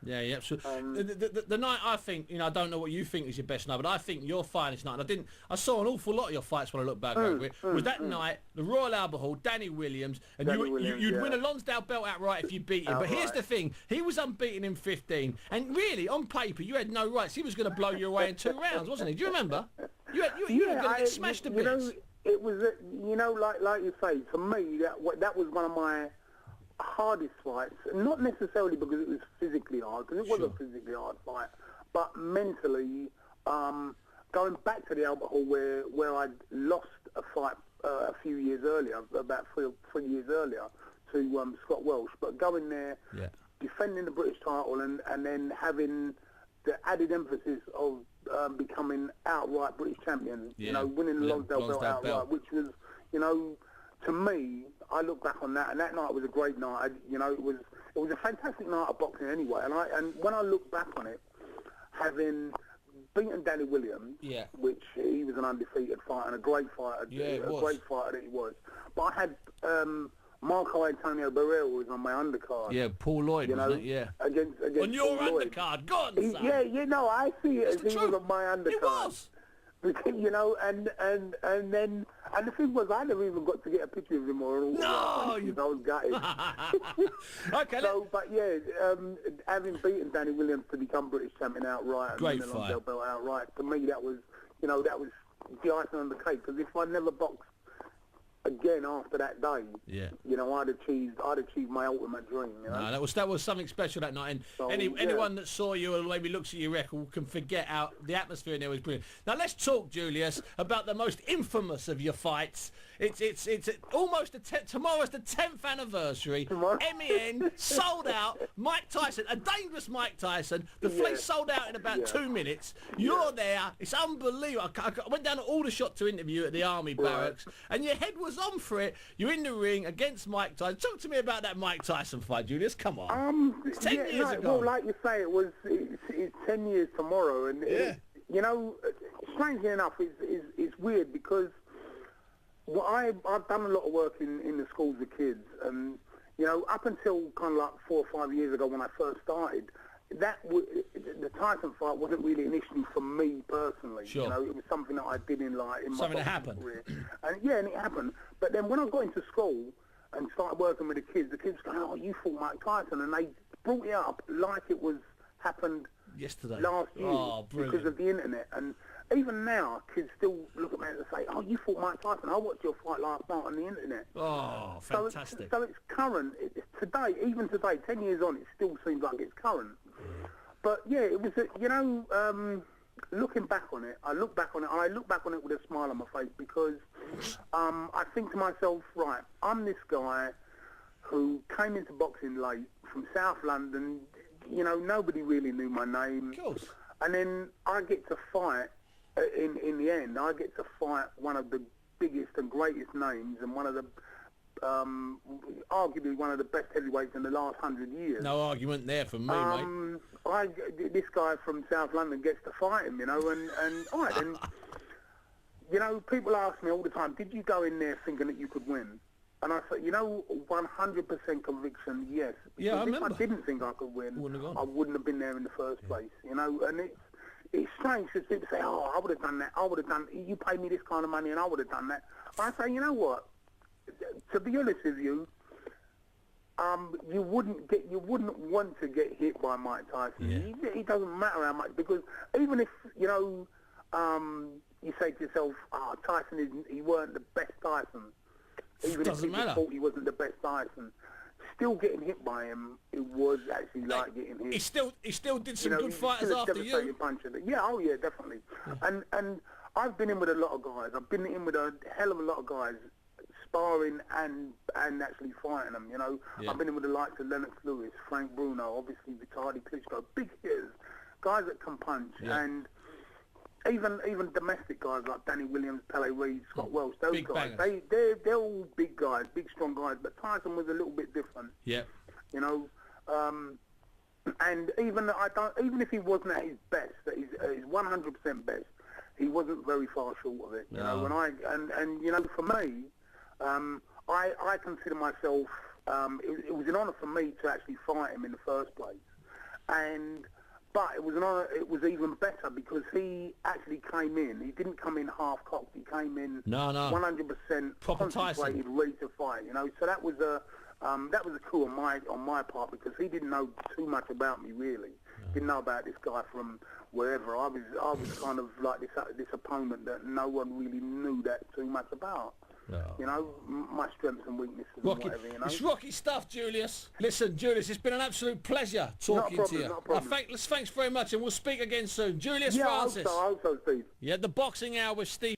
Yeah, yeah. So the night, I think, I don't know what you think is your best night, but I think your finest night, and I saw an awful lot of your fights when I look back over it, was that night, the Royal Albert Hall, Danny Williams, and you'd win a Lonsdale belt outright if you beat him. But here's the thing, he was unbeaten in 15, and really, on paper, you had no rights. He was going to blow you away in 2 rounds, wasn't he? Do you remember? You were going to get smashed to bits. It was, like you say, for me, that was one of my hardest fights, not necessarily because it was physically hard, because it was a physically hard fight, but mentally, going back to the Albert Hall where I'd lost a fight a few years earlier, about 3 years earlier, to Scott Welsh, but going there, defending the British title, and then having the added emphasis of becoming outright British champion, winning the Lonsdale belt outright, which was, to me, I look back on that, and that night was a great night. It was a fantastic night of boxing anyway. And when I look back on it, having beaten Danny Williams, which he was an undefeated fighter and a great fighter, great fighter that he was. But I had Marco Antonio Barrera was on my undercard. Yeah, Paul Lloyd, wasn't it? Yeah. Against on your Paul undercard, Lloyd. go on, son. I see it as he was on my undercard. He was. And the thing was, I never even got to get a picture of him or all. No, I was gutted. Okay. Having beaten Danny Williams to become British champion outright, and great the fight. Lonsdale belt outright, to me that was, that was the icing on the cake. Because if I never boxed again after that day, I'd achieved my ultimate dream. No, that was something special that night, and so, anyone that saw you or maybe looks at your record can forget how the atmosphere in there was brilliant. Now let's talk, Julius, about the most infamous of your fights. It's almost tomorrow's the 10th anniversary. MEN sold out. Mike Tyson, a dangerous Mike Tyson. The fleet sold out in about 2 minutes. You're there. It's unbelievable. I went down to Aldershot to interview at the Army Barracks, and your head was on for it. You're in the ring against Mike Tyson. Talk to me about that Mike Tyson fight, Julius. Come on. It's 10 years ago. Well, like you say, it's 10 years tomorrow, and strangely enough, it's weird because I've done a lot of work in the schools with kids, and up until kind of like 4 or 5 years ago when I first started, the Tyson fight wasn't really an issue for me personally. Sure. It was something that I did in my something that happened. Career. And and it happened. But then when I got into school and started working with the kids go, "Oh, you fought Mike Tyson," and they brought it up like it was happened yesterday, last year, because of the internet. And even now, kids still look at me and say, "Oh, you fought Mike Tyson. I watched your fight last night on the internet." Oh, fantastic! So it's current. Today, even today, 10 years on, it still seems like it's current. But yeah, it was, looking back on it, I look back on it with a smile on my face because I think to myself, right, I'm this guy who came into boxing late from South London. Nobody really knew my name. Of course. And then I get to fight, in the end, I get to fight one of the biggest and greatest names and one of the arguably one of the best heavyweights in the last 100 years. No argument there from me, mate. This guy from South London gets to fight him, and all right, then, people ask me all the time, did you go in there thinking that you could win? And I said, 100% conviction, yes. Yeah, I remember. If I didn't think I could win, I wouldn't have been there in the first place, and it's strange because people say, oh, I would have done that, you paid me this kind of money and I would have done that. I say, you know what? To be honest with you, you wouldn't want to get hit by Mike Tyson. Yeah. It doesn't matter how much, because even if you say to yourself, Tyson he weren't the best Tyson. Even if people thought he wasn't the best Tyson, still getting hit by him, it was actually like getting hit. He still did some good fighters after you. Yeah, definitely. Yeah. And I've been in with a lot of guys. I've been in with a hell of a lot of guys, sparring and actually fighting them, Yeah. I've been in with the likes of Lennox Lewis, Frank Bruno, obviously Vitaly Klitschko, big hitters, guys that can punch, and even domestic guys like Danny Williams, Pele Reid, Scott Welsh, those big guys, bangers. they're all big guys, big strong guys, but Tyson was a little bit different. Yeah. And even if he wasn't at his best, at his 100% best, he wasn't very far short of it. And for me, I consider myself. It was an honour for me to actually fight him in the first place, But it was it was even better because he actually came in. He didn't come in half-cocked. He came in 100% proper concentrated, ready to fight. You know, so that was a coup on my part because he didn't know too much about me really. Didn't know about this guy from wherever. I was kind of like this opponent that no one really knew that too much about. No. You know, my strengths and weaknesses Rocky, and whatever, you know. It's rocky stuff, Julius. Listen, Julius, it's been an absolute pleasure talking to you. Not a problem. Thanks very much, and we'll speak again soon. Julius Francis. Francis. I hope so, Steve. Yeah, the Boxing Hour with Steve.